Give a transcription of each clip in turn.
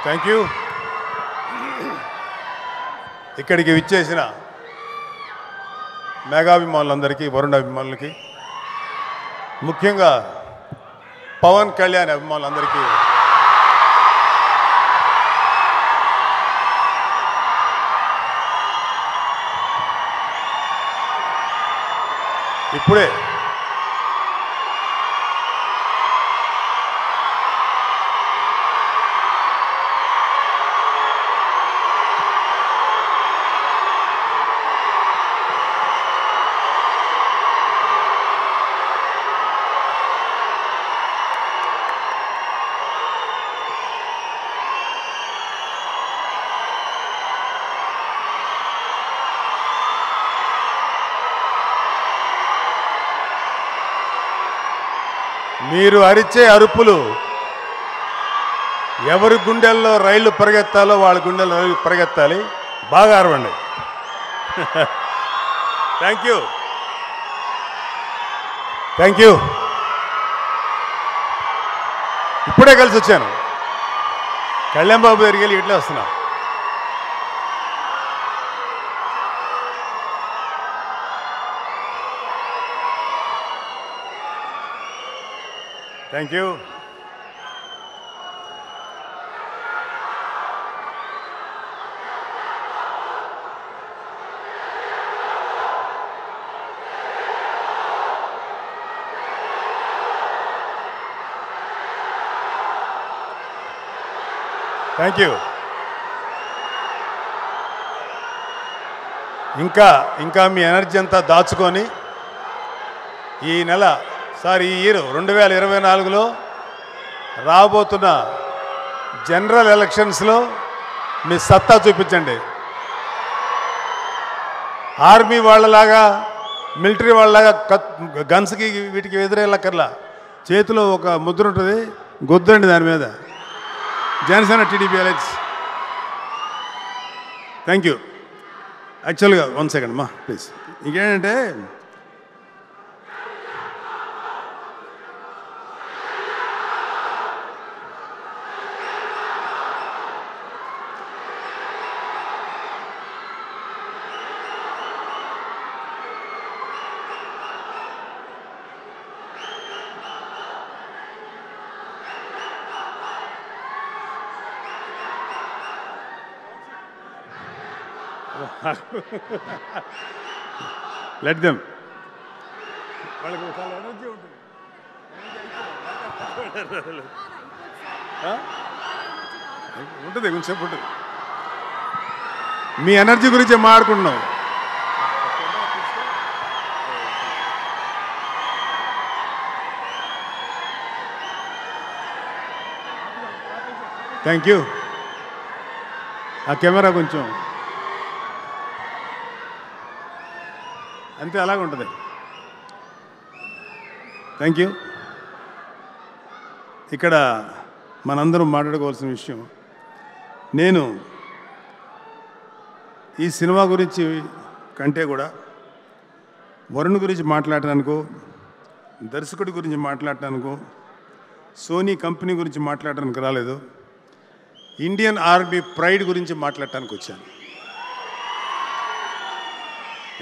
Thank you. ఇక్కడికి విచ్చేసిన మెగాభిమానులందరికీ, వరుణ్ అభిమానులకి, ముఖ్యంగా పవన్ కళ్యాణ్ అభిమానులందరికీ ఇప్పుడే మీరు అరిచే అరుపులు ఎవరి గుండెల్లో రైళ్లు పరిగెత్తాలో వాళ్ళ గుండెల్లో రైళ్లు పరిగెత్తాలి. బాగా అరవండి. Thank you. Thank you. ఇప్పుడే కలిసి వచ్చాను. కళ్యాణ్ బాబు దగ్గరికి వెళ్ళి ఇట్లే వస్తున్నా. Thank you. Thank you. ఇంకా మీ ఎనర్జీ అంతా దాచుకొని ఈ నెల ఈ ఇయర్ 2024లో రాబోతున్న జనరల్ ఎలక్షన్స్లో మీ సత్తా చూపించండి. ఆర్మీ వాళ్ళలాగా, మిలిటరీ వాళ్ళలాగా గన్స్కి వీటికి ఎదురెళ్ళక్కర్లా. చేతిలో ఒక ముద్ర ఉంటుంది, గొద్దండి దాని మీద. Janasena TDP alliance. Thank you. యాక్చువల్గా 1 సెకండ్ మా ప్లీజ్. ఇంకేంటంటే లెట్ దెమ్. వాళ్ళకి చాలా ఎనర్జీ ఉంటుంది. ఉంటుంది, కొంచెంసేపు ఉంటుంది. మీ ఎనర్జీ గురించి మాట్లాడుకుంటున్నాం. Thank you. ఆ కెమెరా కొంచెం అంతే, అలాగే ఉంటుంది. Thank you. ఇక్కడ మనందరం మాట్లాడుకోవాల్సిన విషయం, నేను ఈ సినిమా గురించి కంటే కూడా వరుణ్ గురించి మాట్లాడటానికో, దర్శకుడి గురించి మాట్లాడటానికో, సోనీ కంపెనీ గురించి మాట్లాడటానికి రాలేదు. ఇండియన్ ఆర్మీ ప్రైడ్ గురించి మాట్లాడటానికి వచ్చాను.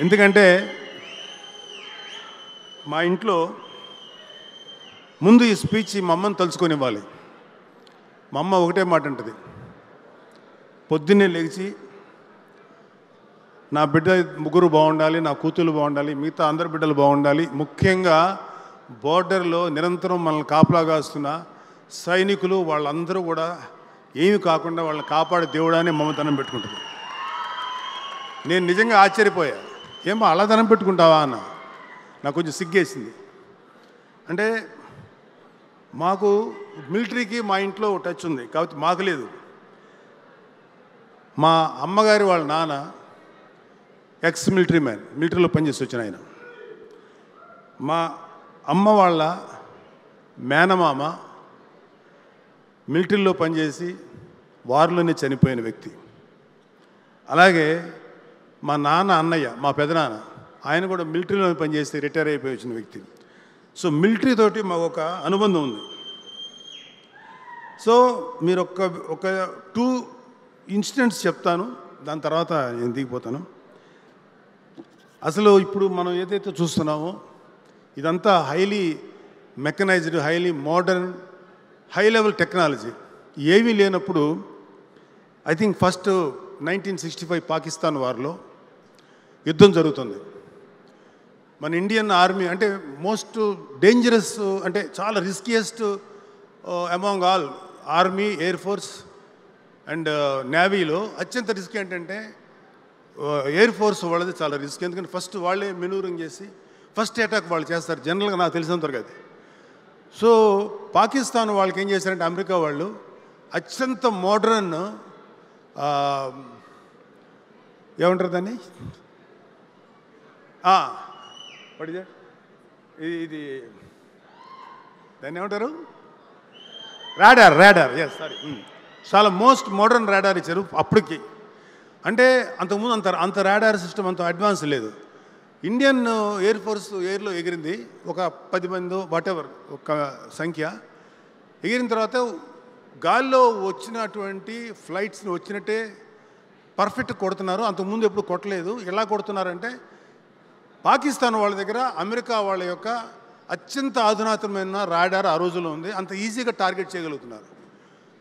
ఎందుకంటే మా ఇంట్లో ముందు ఈ స్పీచ్ మా అమ్మని తలుచుకొని ఇవ్వాలి. మా అమ్మ ఒకటే మాట ఉంటుంది, పొద్దున్నే లేచి నా బిడ్డ ముగ్గురు బాగుండాలి, నా కూతురు బాగుండాలి, మిగతా అందరి బిడ్డలు బాగుండాలి, ముఖ్యంగా బోర్డర్లో నిరంతరం మనల్ని కాపలా కాస్తున్న సైనికులు వాళ్ళందరూ కూడా ఏమి కాకుండా వాళ్ళని కాపాడే దేవుడానే మమతనం పెట్టుకుంటుంది. నేను నిజంగా ఆశ్చర్యపోయా, ఏమో అలా ధనం పెట్టుకుంటావా అన్న. నాకు కొంచెం సిగ్గేసింది. అంటే మాకు మిలిటరీకి మా ఇంట్లో టచ్ ఉంది కాబట్టి మాకు లేదు. మా అమ్మగారి వాళ్ళ నాన్న ఎక్స్ మిలిటరీ మ్యాన్, మిలిటరీలో పనిచేసి వచ్చిన ఆయన. మా అమ్మ వాళ్ళ మేనమామ మిలిటరీలో పనిచేసి వారిలోనే చనిపోయిన వ్యక్తి. అలాగే మా నాన్న అన్నయ్య, మా పెదనాన్న, ఆయన కూడా మిలిటరీలో పనిచేసి రిటైర్ అయిపోయి వచ్చిన వ్యక్తి. సో మిలిటరీ తోటి మాకు ఒక అనుబంధం ఉంది. సో మీరు ఒక 2 ఇన్సిడెంట్స్ చెప్తాను, దాని తర్వాత నేను దిగిపోతాను. అసలు ఇప్పుడు మనం ఏదైతే చూస్తున్నామో ఇదంతా highly mechanised, highly modern, high level technology. ఏమీ లేనప్పుడు ఐ థింక్ ఫస్ట్ 1965 పాకిస్తాన్ వార్లో యుద్ధం జరుగుతుంది. మన ఇండియన్ ఆర్మీ అంటే మోస్ట్ డేంజరస్, అంటే చాలా riskiest among all army, air force and నేవీలో అత్యంత రిస్క్ ఏంటంటే ఎయిర్ ఫోర్స్ వాళ్ళది చాలా రిస్క్. ఎందుకంటే ఫస్ట్ వాళ్ళే మెనూరింగ్ చేసి ఫస్ట్ అటాక్ వాళ్ళు చేస్తారు జనరల్గా, నాకు తెలిసినంతవరకు అది. సో పాకిస్తాన్ వాళ్ళకి ఏం చేశారంటే అమెరికా వాళ్ళు అత్యంత మోడర్న్ ఏమంటారు దాన్ని, ఇది దాన్ని ఏమంటారు, రాడార్. ఎస్, సారీ, చాలా మోస్ట్ మోడర్న్ రాడార్ ఇచ్చారు అప్పటికి. అంటే అంతకుముందు అంత రాడార్ సిస్టమ్ అంత అడ్వాన్స్ లేదు. ఇండియన్ ఎయిర్ ఫోర్స్ ఎయిర్లో ఎగిరింది ఒక 10 మంది వాటెవర్ ఒక సంఖ్య. ఎగిరిన తర్వాత గాల్లో వచ్చినటువంటి ఫ్లైట్స్ని వచ్చినట్టే పర్ఫెక్ట్ కొడుతున్నారు. అంతకుముందు ఎప్పుడు కొట్టలేదు. ఎలా కొడుతున్నారంటే పాకిస్తాన్ వాళ్ళ దగ్గర అమెరికా వాళ్ళ యొక్క అత్యంత అధునాతనమైన రాడార్ ఆ రోజుల్లో ఉంది. అంత ఈజీగా టార్గెట్ చేయగలుగుతున్నారు.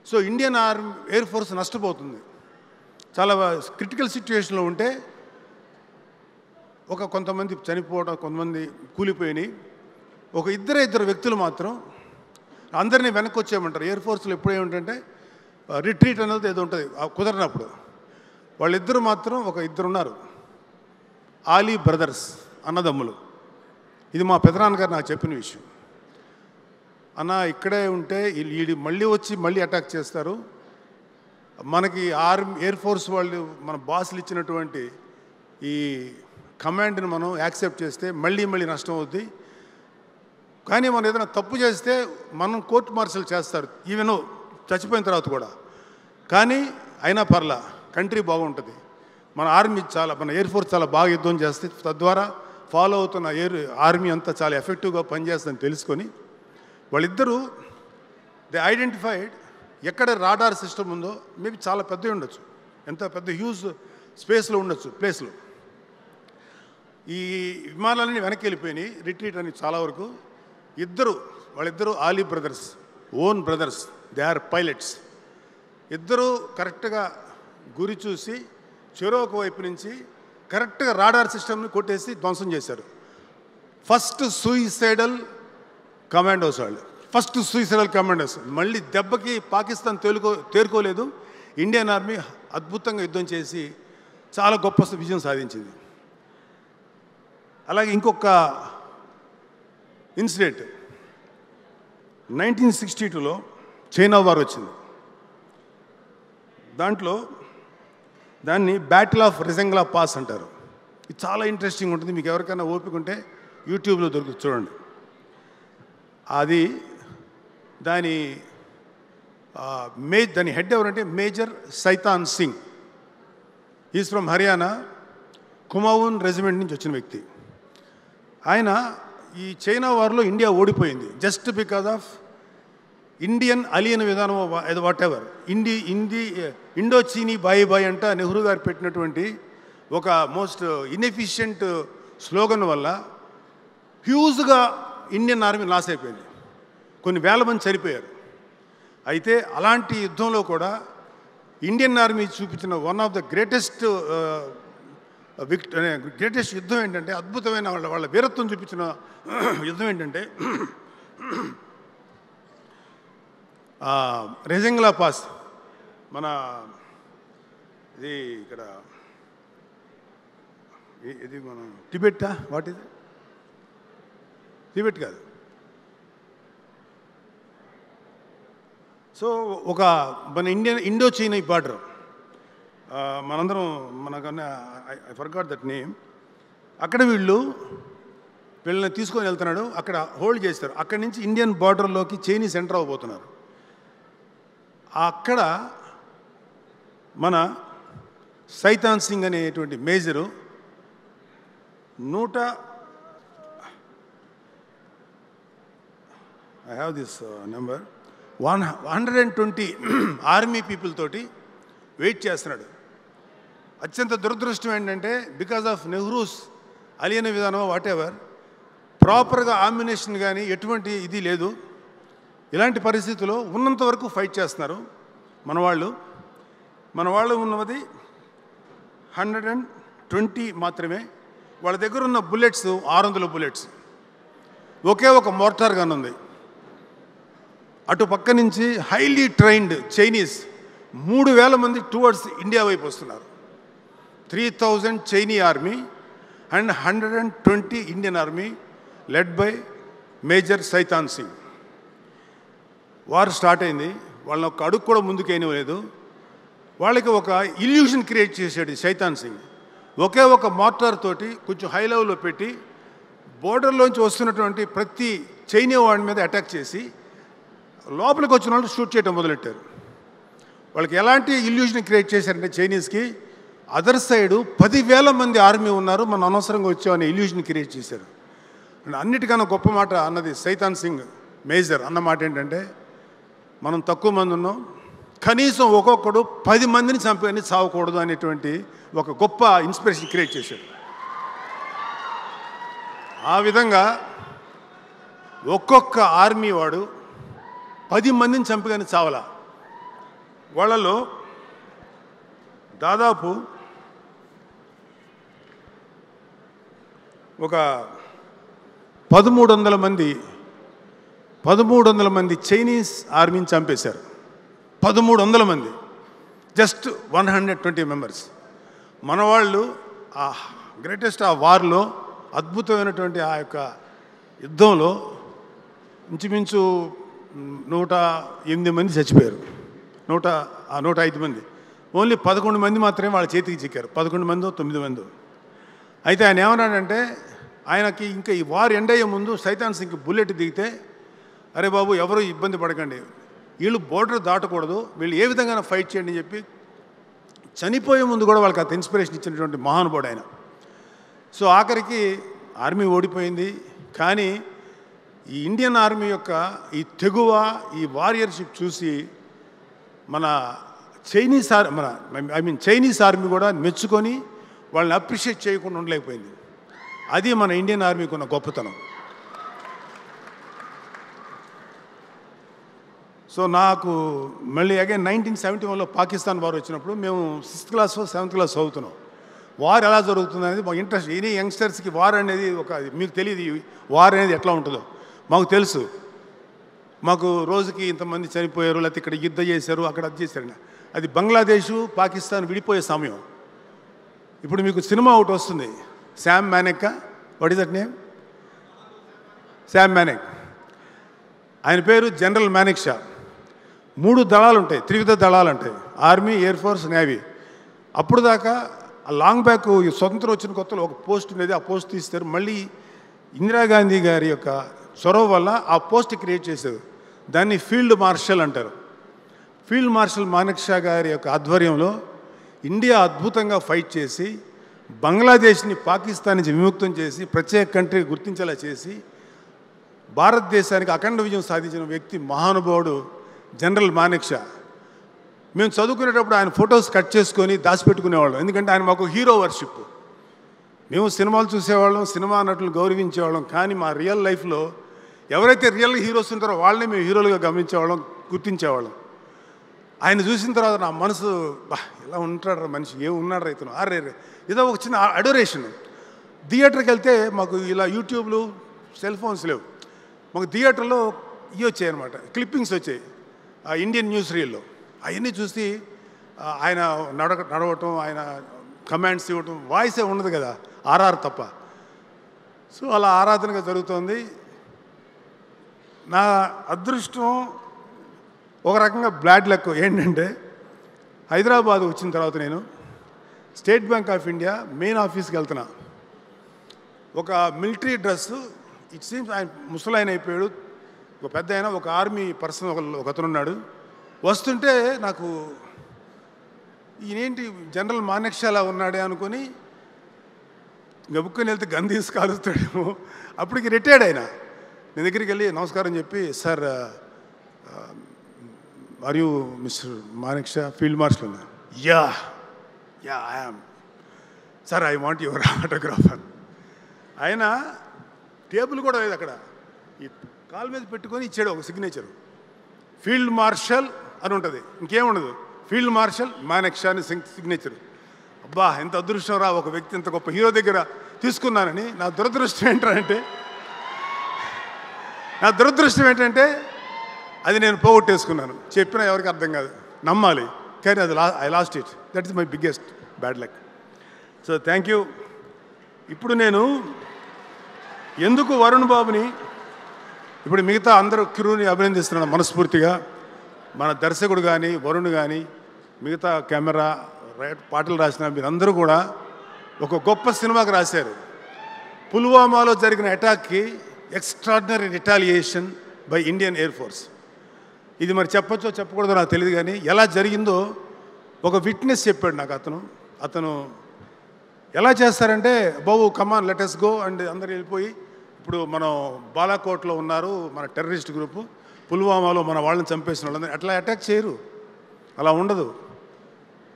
సో ఇండియన్ ఎయిర్ ఫోర్స్ నష్టపోతుంది. చాలా క్రిటికల్ సిచ్యువేషన్లో ఉంటే కొంతమంది చనిపోవడం, కొంతమంది కూలిపోయినాయి. ఇద్దరు వ్యక్తులు మాత్రం అందరినీ వెనక్కి వచ్చేయమంటారు. ఎయిర్ ఫోర్స్లో ఎప్పుడు ఏమిటంటే రిట్రీట్ అనేది ఏదో ఉంటుంది కుదరినప్పుడు. వాళ్ళిద్దరు మాత్రం ఇద్దరు ఉన్నారు, ఆలీ బ్రదర్స్, అన్నదమ్ములు. ఇది మా పెదనాన్నగారు నాకు చెప్పిన విషయం. అన్న ఇక్కడే ఉంటే వీళ్ళు మళ్ళీ అటాక్ చేస్తారు, మనకి ఎయిర్ ఫోర్స్ వాళ్ళు మన బాసులు ఇచ్చినటువంటి ఈ కమాండ్ని మనం యాక్సెప్ట్ చేస్తే మళ్ళీ నష్టం అవుద్ది. కానీ మనం ఏదైనా తప్పు చేస్తే మనం కోర్టు మార్షల్ చేస్తారు, ఈవెన్ చచ్చిపోయిన తర్వాత కూడా. కానీ అయినా పర్లా, కంట్రీ బాగుంటుంది. మన ఎయిర్ ఫోర్స్ చాలా బాగా యుద్ధం చేస్తే తద్వారా ఫాలో అవుతున్న ఆర్మీ అంతా చాలా ఎఫెక్టివ్గా పనిచేస్తుందని తెలుసుకొని వాళ్ళిద్దరూ దే ఐడెంటిఫైడ్ ఎక్కడ రాడార్ సిస్టమ్ ఉందో. మేబీ చాలా పెద్దవి ఉండొచ్చు, ఎంత పెద్ద హ్యూజ్ స్పేస్లో ఉండొచ్చు ప్లేస్లో. ఈ విమానాలన్నీ వెనక్కి వెళ్ళిపోయినాయి, రిట్రీట్ అని చాలా వరకు. వాళ్ళిద్దరూ ఆలీ brothers, own brothers, they are pilots. ఇద్దరూ కరెక్ట్గా గురి చూసి చెరొక వైపు నుంచి కరెక్ట్గా రాడార్ సిస్టమ్ని కొట్టేసి ధ్వంసం చేశారు. ఫస్ట్ సూయిసైడల్ కమాండోస్ వాళ్ళు, మళ్ళీ దెబ్బకి పాకిస్తాన్ తేరుకోలేదు. ఇండియన్ ఆర్మీ అద్భుతంగా యుద్ధం చేసి చాలా గొప్ప విజయం సాధించింది. అలాగే ఇంకొక ఇన్సిడెంట్ 1962లో చైనా వార్ వచ్చింది. దాన్ని బ్యాటిల్ ఆఫ్ రిజంగ్లా పాస్ అంటారు. ఇది చాలా ఇంట్రెస్టింగ్ ఉంటుంది. మీకు ఎవరికైనా ఓపిక ఉంటే యూట్యూబ్లో దొరుకుతుంది, చూడండి. దాని హెడ్ ఎవరంటే major Shaitan Singh. Is from Haryana, Kumaon regiment నుంచి వచ్చిన వ్యక్తి. ఆయన ఈ చైనా వార్లో ఇండియా ఓడిపోయింది just because of Indian alien విధానం, వాటెవర్. ఇండో చీనీ బాయ్ అంట నెహ్రూ గారు పెట్టినటువంటి ఒక మోస్ట్ ఇన్ఎఫిషియంట్ స్లోగన్ వల్ల హ్యూజ్గా ఇండియన్ ఆర్మీ లాస్ అయిపోయింది. కొన్ని వేల మంది చనిపోయారు. అయితే అలాంటి యుద్ధంలో కూడా ఇండియన్ ఆర్మీ చూపించిన వన్ ఆఫ్ ద గ్రేటెస్ట్ యుద్ధం ఏంటంటే, అద్భుతమైన వాళ్ళ వీరత్వం చూపించిన యుద్ధం ఏంటంటే రెజంగ్లా పాస్. మన ఇది మన టిబెట్టా, వాట్ ఇది, టిబెట్ కాదు. సో మన ఇండో చైనా బార్డర్, మనందరం మనకన్నా ఐ ఫర్గాట్ దట్ నేమ్. అక్కడ వీళ్ళని తీసుకొని వెళ్తున్నాడు, అక్కడ హోల్డ్ చేస్తారు. అక్కడి నుంచి ఇండియన్ బార్డర్లోకి చైనీస్ ఎంటర్ అవ్వబోతున్నారు. అక్కడ మన సైతాన్ సింగ్ అనేటువంటి major I have this number 120 army people తోటి వెయిట్ చేస్తున్నాడు. అత్యంత దురదృష్టం ఏంటంటే బికాజ్ ఆఫ్ నెహ్రూస్ అలియన విధానం వాట్ ఎవర్ ప్రాపర్గా ఆమ్యునేషన్ కానీ ఎటువంటి ఇది లేదు. ఇలాంటి పరిస్థితుల్లో ఉన్నంత వరకు ఫైట్ చేస్తున్నారు మన వాళ్ళు ఉన్నది 120 మాత్రమే. వాళ్ళ దగ్గర ఉన్న బుల్లెట్స్ 600 బుల్లెట్స్. ఒకే ఒక మోర్టార్ గన్ ఉంది. అటు పక్క నుంచి హైలీ ట్రైన్డ్ చైనీస్ 3000 మంది టువర్డ్స్ ఇండియా వైపు వస్తున్నారు. 3000 Chinese army and 120 Indian army led by major Shaitan Singh. War start అయింది. వాళ్ళని ఒక అడుగు కూడా ముందుకేయలేదు. వాళ్ళకి ఒక ఇల్యూషన్ క్రియేట్ చేశాడు సైతాన్ సింగ్. ఒకే ఒక మోటార్ తోటి కొంచెం హై లెవెల్లో పెట్టి బోర్డర్లోంచి వస్తున్నటువంటి ప్రతి చైనా వాడి మీద అటాక్ చేసి లోపలికి వచ్చిన వాళ్ళు షూట్ చేయడం మొదలెట్టారు. వాళ్ళకి ఎలాంటి ఇల్యూషన్ క్రియేట్ చేశారంటే చైనీస్కి అదర్ సైడు 10,000 మంది ఆర్మీ ఉన్నారు, మనం అనవసరంగా వచ్చామని ఇల్యూషన్ క్రియేట్ చేశారు. అన్నిటికన్నా గొప్ప మాట అన్నది సైతాన్ సింగ్ మేజర్ అన్న మాట ఏంటంటే మనం తక్కువ మంది ఉన్నాం, కనీసం ఒక్కొక్కడు 10 మందిని చంపని చావకూడదు అనేటువంటి ఒక గొప్ప ఇన్స్పిరేషన్ క్రియేట్ చేశాడు. ఆ విధంగా ఒక్కొక్క ఆర్మీ వాడు 10 మందిని చంపగానే చావలా. వాళ్ళలో దాదాపు ఒక 1300 మంది చైనీస్ ఆర్మీని చంపేశారు. 1300 మంది, జస్ట్ 120 మెంబర్స్. మన వాళ్ళు ఆ గ్రేటెస్ట్ ఆ వార్లో అద్భుతమైనటువంటి ఆ యొక్క యుద్ధంలో ఇంచుమించు 108 మంది చచ్చిపోయారు. 105 మంది, ఓన్లీ 11 మంది మాత్రమే వాళ్ళ చేతికి చిక్కారు. 11 మందో 9 మందో. అయితే ఆయన ఏమన్నాడంటే ఆయనకి ఇంకా ఈ వార్ ఎండ్ అయ్యే ముందు సైతాన్ సింగ్ బుల్లెట్ దిగితే, అరే బాబు ఎవరు ఇబ్బంది పడకండి, వీళ్ళు బోర్డర్ దాటకూడదు, వీళ్ళు ఏ విధంగా ఫైట్ చేయండి అని చెప్పి చనిపోయే ముందు కూడా వాళ్ళకి అంత ఇన్స్పిరేషన్ ఇచ్చినటువంటి మహానుభావుడు ఆయన. సో ఆఖరికి ఆర్మీ ఓడిపోయింది. కానీ ఈ ఇండియన్ ఆర్మీ యొక్క ఈ తెగువ, ఈ వారియర్షిప్ చూసి మన చైనీస్ ఆర్మీ కూడా మెచ్చుకొని వాళ్ళని అప్రిషియేట్ చేయకుండా ఉండలేకపోయింది. అది మన ఇండియన్ ఆర్మీకి ఉన్న గొప్పతనం. సో నాకు మళ్ళీ అగైన్ 1971లో పాకిస్తాన్ వార్ వచ్చినప్పుడు మేము 6th క్లాస్ 7th క్లాస్ చదువుతున్నాం. వార్ ఎలా జరుగుతుంది అనేది మాకు ఇంట్రెస్ట్. ఎనీ యంగ్స్టర్స్కి వార్ అనేది మీకు తెలియదు వార్ అనేది ఎట్లా ఉంటుందో. మాకు తెలుసు, మాకు రోజుకి ఇంతమంది చనిపోయారు, లేకపోతే ఇక్కడ యుద్ధం చేశారు, అక్కడ అది చేశారు. అది బంగ్లాదేశ్ పాకిస్తాన్ విడిపోయే సమయం. ఇప్పుడు మీకు సినిమా ఒకటి వస్తుంది, Sam Manek, what is that name, Sam Manek. ఆయన పేరు జనరల్ మానెక్ షా. 3 దళాలు ఉంటాయి, త్రివిధ దళాలు ఉంటాయి, ఆర్మీ, ఎయిర్ ఫోర్స్, నేవీ. అప్పుడు దాకా లాంగ్ బ్యాక్ స్వతంత్రం వచ్చిన కొత్తలో ఒక పోస్ట్ ఉండేది, ఆ పోస్ట్ తీస్తారు. మళ్ళీ ఇందిరాగాంధీ గారి యొక్క చొరవ వల్ల ఆ పోస్ట్ క్రియేట్ చేశారు. దాన్ని ఫీల్డ్ మార్షల్ అంటారు. ఫీల్డ్ మార్షల్ మానెక్ షా గారి యొక్క ఆధ్వర్యంలో ఇండియా అద్భుతంగా ఫైట్ చేసి బంగ్లాదేశ్ని పాకిస్తాన్ నుంచి విముక్తం చేసి ప్రత్యేక కంట్రీ గుర్తించేలా చేసి భారతదేశానికి అఖండ విజయం సాధించిన వ్యక్తి మహానుభావుడు జనరల్ మానెక్ షా. మేము చదువుకునేటప్పుడు ఆయన ఫొటోస్ కట్ చేసుకొని దాచిపెట్టుకునేవాళ్ళం, ఎందుకంటే ఆయన మాకు హీరో వర్షిప్. మేము సినిమాలు చూసేవాళ్ళం, సినిమా నటులు గౌరవించేవాళ్ళం. కానీ మా రియల్ లైఫ్లో ఎవరైతే రియల్ హీరోస్ ఉంటారో వాళ్ళని మేము హీరోలుగా గమనించేవాళ్ళం, గుర్తించేవాళ్ళం. ఆయన చూసిన తర్వాత నా మనసు ఇలా ఉంటాడు మనిషి, ఉన్నాడు రైతును అరే ఏదో ఒక చిన్న అడోరేషన్. థియేటర్కి వెళ్తే మాకు ఇలా యూట్యూబ్లు, సెల్ ఫోన్స్ లేవు. మాకు థియేటర్లో ఇవి వచ్చాయి అనమాట, క్లిప్పింగ్స్ వచ్చాయి ఆ ఇండియన్ న్యూస్ రీల్లో. అవన్నీ చూసి ఆయన నడవటం, ఆయన కమాండ్స్ ఇవ్వటం, వాయిసే ఉండదు కదా, ఆర్ఆర్ తప్ప. సో అలా ఆరాధనగా జరుగుతోంది. నా అదృష్టం ఒక రకంగా బ్లాడ్ లక్ ఏంటంటే, హైదరాబాద్ వచ్చిన తర్వాత నేను state bank of India main ఆఫీస్కి వెళ్తున్నా. ఒక మిలిటరీ డ్రెస్సు, ఇట్ సీమ్స్ ఆయన ముసలాయన అయిపోయాడు, ఒక పెద్ద ఆయన, ఒక ఆర్మీ పర్సన్ ఒక అతను ఉన్నాడు. వస్తుంటే నాకు ఈయనేంటి జనరల్ మానెక్ షా ఉన్నాడే అనుకుని గబుక్కుని వెళ్తే గన్ తీసి కాలుస్తాడేమో. అప్పటికి రిటైర్డ్ ఆయన. నేను దగ్గరికి వెళ్ళి నమస్కారం చెప్పి, sir are you mister Manekshaw field marshal అన్నా? Yeah I am sir, I want your autograph. ఆయన టేబుల్ కూడా లేదు అక్కడ, ఈ కాలు మీద పెట్టుకొని ఇచ్చాడు ఒక సిగ్నేచర్. ఫీల్డ్ మార్షల్ అని ఉంటుంది, ఇంకేముండదు, ఫీల్డ్ మార్షల్ మానిక్ షా అని సిగ్నేచర్. అబ్బా, ఎంత అదృష్టం రా, ఒక వ్యక్తి ఇంత గొప్ప హీరో దగ్గర తీసుకున్నానని. నా దురదృష్టం ఏంటంటే అది నేను పోగొట్టేసుకున్నాను. చెప్పినా ఎవరికి అర్థం కాదు, నమ్మాలి, కానీ అది I lost it. That is my biggest bad luck. So thank you. ఇప్పుడు నేను ఎందుకు వరుణ్ బాబుని, ఇప్పుడు మిగతా అందరూ క్రూని అభినందిస్తున్నాను మనస్ఫూర్తిగా. మన దర్శకుడు కానీ, వరుణ్ కానీ, మిగతా కెమెరా పాటలు రాసిన మీరందరూ కూడా ఒక గొప్ప సినిమాకి రాశారు. పుల్వామాలో జరిగిన అటాక్కి extraordinary retaliation by Indian air force. ఇది మరి చెప్పచ్చో చెప్పకూడదో నాకు తెలియదు, కానీ ఎలా జరిగిందో ఒక విట్నెస్ చెప్పాడు నాకు. అతను ఎలా చేస్తారంటే, బాబు come on let us go and అందరు వెళ్ళిపోయి, ఇప్పుడు మనం బాలాకోట్లో ఉన్నారు మన టెర్రరిస్ట్ గ్రూపు, పుల్వామాలో మన వాళ్ళని చంపేసిన వాళ్ళందరూ అట్లా అటాక్ చేయరు, అలా ఉండదు.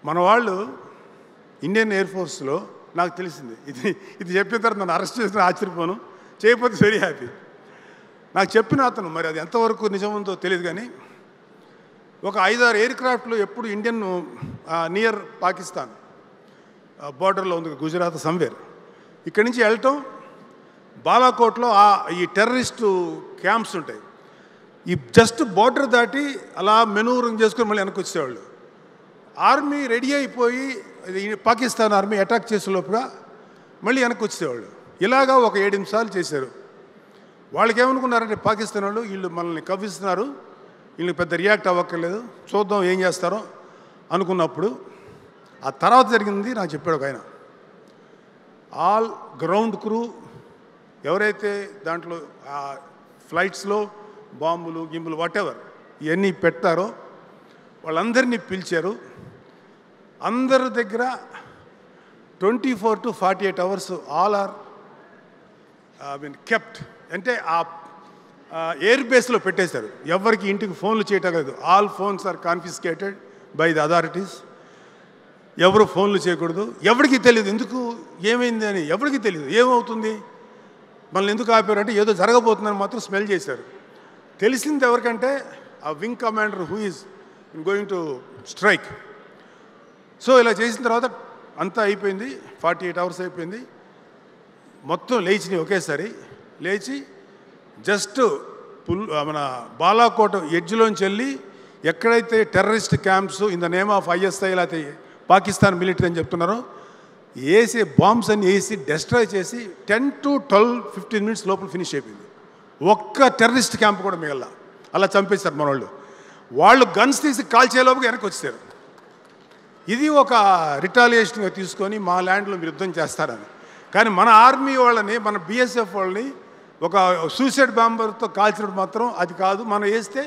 మన వాళ్ళు ఇండియన్ ఎయిర్ ఫోర్స్లో నాకు తెలిసింది, ఇది చెప్పిన తర్వాత నన్ను అరెస్ట్ చేసిన ఆశ్చర్యపోను, చేయకపోతే వెరీ హ్యాపీ. నాకు చెప్పిన అతను, మరి అది ఎంతవరకు నిజం ఉందో తెలియదు, కానీ ఒక 5-6 ఎయిర్ క్రాఫ్ట్లు ఎప్పుడు ఇండియన్ నియర్ పాకిస్తాన్ బార్డర్లో ఉంది, గుజరాత్ సమ్వేర్, ఇక్కడి నుంచి వెళ్ళటం బాలాకోట్లో ఈ టెర్రరిస్టు క్యాంప్స్ ఉంటాయి, ఈ జస్ట్ బార్డర్ దాటి అలా మెనూరింగ్ చేసుకొని మళ్ళీ వెనక్కి వచ్చేవాళ్ళు. ఆర్మీ రెడీ అయిపోయి పాకిస్తాన్ ఆర్మీ అటాక్ చేసే లోపుగా మళ్ళీ వెనక్కి వచ్చేవాళ్ళు. ఇలాగా ఒక 7 నిమిషాలు చేశారు. వాళ్ళకి ఏమనుకున్నారంటే పాకిస్తాన్ వాళ్ళు, వీళ్ళు మనల్ని కవ్విస్తున్నారు, వీళ్ళకి పెద్ద రియాక్ట్ అవ్వక్కర్లేదు, చూద్దాం ఏం చేస్తారో అనుకున్నప్పుడు ఆ తర్వాత జరిగింది నాకు చెప్పాడు ఒక ఆయన. ఆల్ గ్రౌండ్ క్రూ ఎవరైతే దాంట్లో ఫ్లైట్స్లో బాంబులు గింబులు వాటెవర్ ఇవన్నీ పెట్టారో వాళ్ళందరినీ పిలిచారు. అందరి దగ్గర 24 to 48 hours all are kept, అంటే ఆ ఎయిర్ బేస్లో పెట్టేశారు. ఎవరికి ఇంటికి ఫోన్లు చేయటం లేదు. All phones are confiscated by the authorities. ఎవరు ఫోన్లు చేయకూడదు, ఎవరికి తెలియదు ఎందుకు ఏమైంది అని, ఎవరికి తెలియదు ఏమవుతుంది, మనల్ని ఎందుకు ఆపారంటే ఏదో జరగబోతుందని మాత్రం స్మెల్ చేశారు. తెలిసింది ఎవరికంటే ఆ wing commander who is going to strike. So ఇలా చేసిన తర్వాత అంతా అయిపోయింది, 48 hours అయిపోయింది. మొత్తం లేచినాయి ఒకేసారి. లేచి జస్ట్ మన బాలాకోట ఎడ్జ్లోంచి వెళ్ళి ఎక్కడైతే terrorist camps in the name of ISI లేకపోతే పాకిస్తాన్ మిలిటరీ అని చెప్తున్నారో వేసి బాంబ్స్ అన్ని వేసి డెస్ట్రాయ్ చేసి 10 to 12-15 minutes లోపల ఫినిష్ అయిపోయింది. ఒక్క టెర్రరిస్ట్ క్యాంప్ కూడా మిగల. అలా చంపేశారు మన వాళ్ళు గన్స్ తీసి కాల్చేలోపుగా వెనక్కి వచ్చారు. ఇది ఒక రిటాలియేషన్గా తీసుకొని మా ల్యాండ్లో మీరు యుద్ధం చేస్తారని. కానీ మన ఆర్మీ వాళ్ళని, మన BSF వాళ్ళని ఒక సూసైడ్ బాంబర్తో కాల్చినప్పుడు మాత్రం అది కాదు, మనం వేస్తే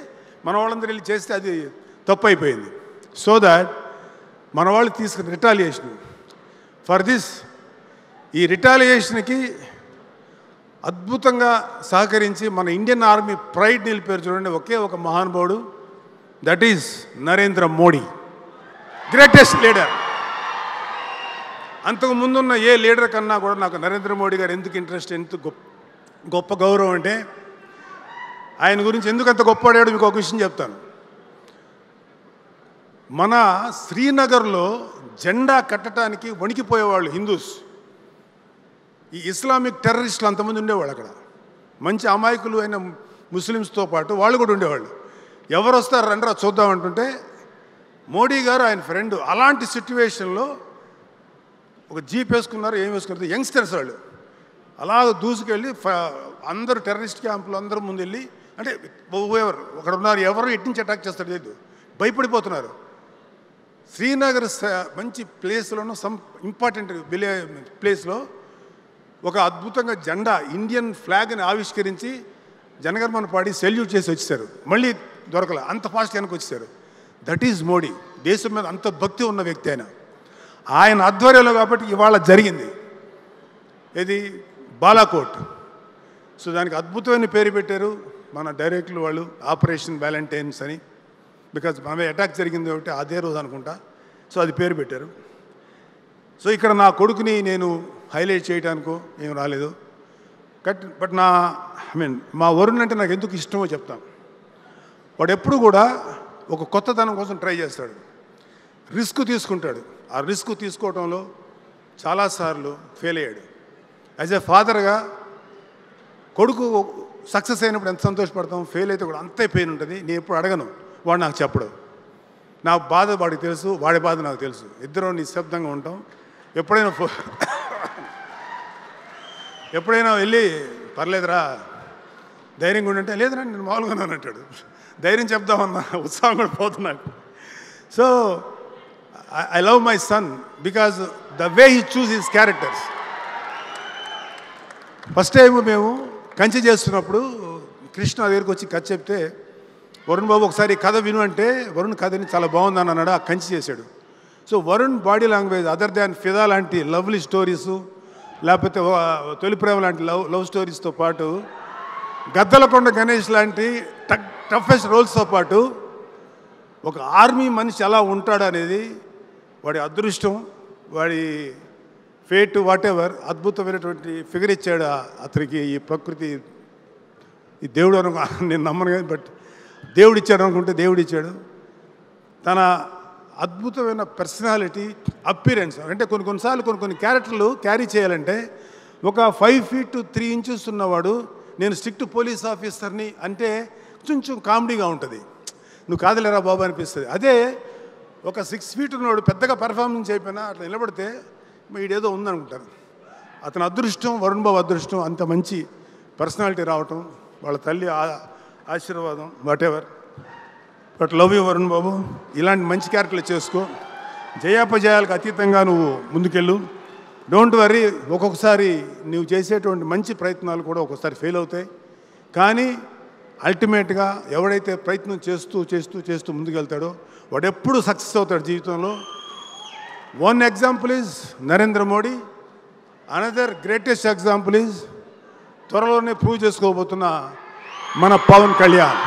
మన వాళ్ళందరూ వెళ్ళి చేస్తే అది తప్పు అయిపోయింది. సో దాట్ మన వాళ్ళు తీసుకున్న రిటాలియేషన్ ఫర్ దిస్, ఈ రిటాలియేషన్కి అద్భుతంగా సహకరించి మన ఇండియన్ ఆర్మీ ప్రైడ్ నిలిపారు చూడండి ఒకే ఒక మహానుభావుడు, that is Narendra Modi, greatest leader. అంతకు ముందున్న ఏ లీడర్ కన్నా కూడా నాకు నరేంద్ర మోడీ గారు ఎందుకు ఇంట్రెస్ట్, ఎంత గొప్ప గౌరవం అంటే, ఆయన గురించి ఎందుకు అంత గొప్పవాడాడు మీకు ఒక విషయం చెప్తాను. మన శ్రీనగర్లో జెండా కట్టడానికి వణికిపోయేవాళ్ళు హిందూస్. ఈ ఇస్లామిక్ టెర్రరిస్టులు అంతమంది ఉండేవాళ్ళు అక్కడ. మంచి అమాయకులు అయిన ముస్లిమ్స్తో పాటు వాళ్ళు కూడా ఉండేవాళ్ళు. ఎవరు వస్తారు రండ్రా చూద్దామంటుంటే మోడీ గారు ఆయన ఫ్రెండ్. అలాంటి సిచ్యువేషన్లో ఒక జీప్ వేసుకున్నారు, ఏం వేసుకున్నారు, యంగ్స్టర్స్ వాళ్ళు అలా దూసుకెళ్ళి అందరూ టెర్రరిస్ట్ క్యాంపులు అందరూ ముందు వెళ్ళి, అంటే ఎవరు అక్కడ ఉన్నారు, ఎవరు ఎట్టించి అటాక్ చేస్తారు లేదు, భయపడిపోతున్నారు. శ్రీనగర్ మంచి ప్లేస్లోనూ సమ్ ఇంపార్టెంట్ ప్లేస్లో ఒక అద్భుతంగా జెండా ఇండియన్ ఫ్లాగ్ని ఆవిష్కరించి జనగణమన పాడి సెల్యూట్ చేసి వచ్చేసారు. మళ్ళీ దొరకలే, అంత ఫాస్ట్ వెనక్కి వచ్చేసారు. That is Modi. దేశం మీద అంత భక్తి ఉన్న వ్యక్తి ఆయన ఆధ్వర్యంలో కాబట్టి ఇవాళ జరిగింది ఇది బాలాకోట్. సో దానికి అద్భుతమైన పేరు పెట్టారు మన డైరెక్టర్లు వాళ్ళు, ఆపరేషన్ వ్యాలంటైన్స్ అని. బికాజ్ మన మీద అటాక్ జరిగింది ఒకటి అదే రోజు అనుకుంటా. సో అది పేరు పెట్టారు. సో ఇక్కడ నా కొడుకుని నేను హైలైట్ చేయడానికో ఏం రాలేదు. బట్ మా వరుణ్ అంటే నాకు ఎందుకు ఇష్టమో చెప్తాను. వాడు ఎప్పుడు కూడా ఒక కొత్తదనం కోసం ట్రై చేస్తాడు, రిస్క్ తీసుకుంటాడు. ఆ రిస్క్ తీసుకోవడంలో చాలాసార్లు ఫెయిల్ అయ్యాడు. యాజ్ ఏ ఫాదర్గా కొడుకు సక్సెస్ అయినప్పుడు ఎంత సంతోషపడతాం, ఫెయిల్ అయితే కూడా అంతే పెయిన్ ఉంటుంది. నేను ఎప్పుడు అడగను, వాడు నాకు చెప్పడు. నా బాధ వాడికి తెలుసు, వాడి బాధ నాకు తెలుసు. ఇద్దరం నిశ్శబ్దంగా ఉంటాం. ఎప్పుడైనా వెళ్ళి పర్లేదురా ధైర్యంగా ఉండంటే లేదురా నేను మామూలుగా అంటాడు. ధైర్యం చెప్దామన్న ఉత్సాహం కూడా పోతుంది నాకు. So I love my son because the way he choose his characters. First time మేము కంచి చేస్తున్నప్పుడు కృష్ణ దగ్గరికి వచ్చి కథ చెప్తే, వరుణ్ బాబు ఒకసారి కథ విను అంటే, వరుణ్ కథని చాలా బాగుందని అన్నాడు. ఆ కంచి చేశాడు. So Varun body language other than ఫిదా లాంటి లవ్లీ స్టోరీసు, లేకపోతే తొలి ప్రేమ లాంటి లవ్ స్టోరీస్తో పాటు గద్దలకొండ గణేష్ లాంటి టఫెస్ట్ రోల్స్తో పాటు ఒక ఆర్మీ మనిషి ఎలా ఉంటాడు అనేది వాడి అదృష్టం, వాడి ఫేట్, వాట్ ఎవర్, అద్భుతమైనటువంటి ఫిగర్ ఇచ్చాడు అతనికి. ఈ ప్రకృతి, ఈ దేవుడు నేను నమ్మను కానీ, బట్ దేవుడు ఇచ్చాడు అనుకుంటే దేవుడు ఇచ్చాడు. తన అద్భుతమైన పర్సనాలిటీ, అపిరెన్స్. అంటే కొన్నిసార్లు కొన్ని క్యారెక్టర్లు క్యారీ చేయాలంటే ఒక 5 feet 3 inches ఉన్నవాడు నేను స్ట్రిక్ట్ పోలీస్ ఆఫీసర్ని అంటే కొంచెం కామెడీగా ఉంటుంది, నువ్వు కాదలేరా బాబు అనిపిస్తుంది. అదే ఒక 6 feet ఉన్నవాడు పెద్దగా పెర్ఫార్మెన్స్ అయిపోయినా అట్లా నిలబడితే వీడేదో ఉందనుకుంటారు. అతని అదృష్టం, వరుణ్ బాబు అదృష్టం, అంత మంచి పర్సనాలిటీ రావటం, వాళ్ళ తల్లి ఆశీర్వాదం, whatever. But love you Varun Babu. ఇలాంటి మంచి క్యారెక్టర్లు చేసుకో. జయాపజయాలకు అతీతంగా నువ్వు ముందుకెళ్ళు. Don't worry. ఒక్కొక్కసారి నువ్వు చేసేటువంటి మంచి ప్రయత్నాలు కూడా ఒక్కొక్కసారి ఫెయిల్ అవుతాయి. కానీ అల్టిమేట్గా ఎవడైతే ప్రయత్నం చేస్తూ చేస్తూ చేస్తూ ముందుకెళ్తాడో వాడు ఎప్పుడు సక్సెస్ అవుతాడు జీవితంలో. One example is Narendra Modi. Another greatest example is త్వరలోనే ప్రూవ్ చేసుకోబోతున్న మన Pawan Kalyan.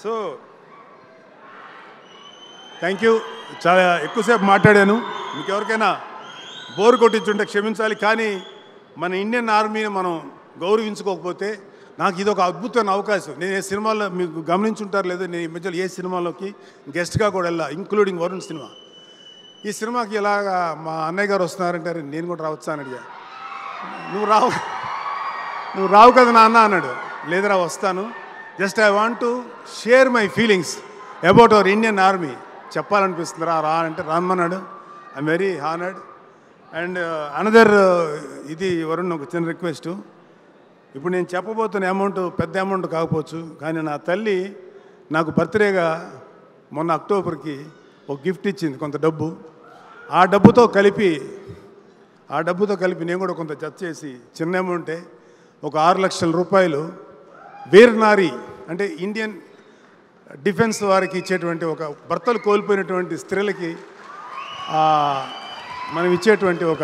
So thank you. చాలా ఎక్కువసేపు మాట్లాడాను. మీకు ఎవరికైనా బోర్ కొట్టించుంటే క్షమించాలి. కానీ మన ఇండియన్ ఆర్మీని మనం గౌరవించుకోకపోతే నాకు ఇది ఒక అద్భుతమైన అవకాశం. నేను ఏ సినిమాలో మీకు గమనించుంటారు లేదు, నేను ఈ మధ్యలో ఏ సినిమాలోకి గెస్ట్గా కూడా వెళ్ళా, ఇంక్లూడింగ్ వరుణ్ సినిమా. ఈ సినిమాకి ఇలాగా మా అన్నయ్య గారు వస్తున్నారంటారు, నేను కూడా రావచ్చా అని అడిగా. నువ్వు రావు కదా నాన్న అన్నాడు. లేదురా వస్తాను, just I want to share my feelings about our Indian army. చెప్పాలనిపిస్తుందిరా రా అంటే రామ్మన్నాడు. I'm very honoured. And another ఇది వరుణ్ ఒక చిన్న రిక్వెస్టు. ఇప్పుడు నేను చెప్పబోతున్న అమౌంట్ పెద్ద అమౌంట్ కాకపోవచ్చు, కానీ నా తల్లి నాకు బర్త్డేగా మొన్న అక్టోబర్కి ఒక గిఫ్ట్ ఇచ్చింది, కొంత డబ్బు. ఆ డబ్బుతో కలిపి నేను కూడా కొంత జత చేసి చిన్న అమౌంటే ఒక 6 లక్షల రూపాయలు వీరనారి అంటే ఇండియన్ డిఫెన్స్ వారికి ఇచ్చేటువంటి, ఒక భర్తలు కోల్పోయినటువంటి స్త్రీలకి మనం ఇచ్చేటువంటి ఒక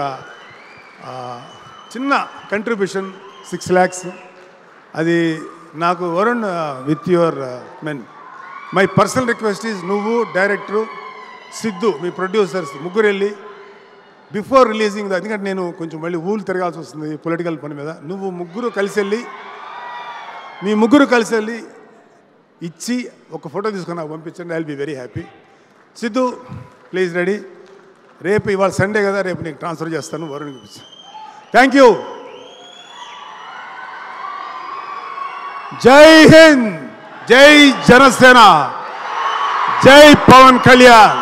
చిన్న కంట్రిబ్యూషన్ 6 lakhs. అది నాకు Varun with your my personal request is నువ్వు, డైరెక్టరు సిద్ధు, మీ ప్రొడ్యూసర్స్ ముగ్గురు వెళ్ళి బిఫోర్ రిలీజింగ్ ఎందుకంటే నేను కొంచెం మళ్ళీ ఊళ్ళు తిరగాల్సి వస్తుంది పొలిటికల్ పని మీద, నువ్వు ముగ్గురు కలిసి వెళ్ళి ఇచ్చి ఒక ఫోటో తీసుకొని నాకు పంపించండి. I will be very happy. Siddhu please ready. రేపు ఇవాళ సండే కదా, రేపు నీకు ట్రాన్స్ఫర్ చేస్తాను వరుణ్కి ఇచ్చి. Thank you. జై హింద్, జై జనసేన, జై పవన్ కళ్యాణ్.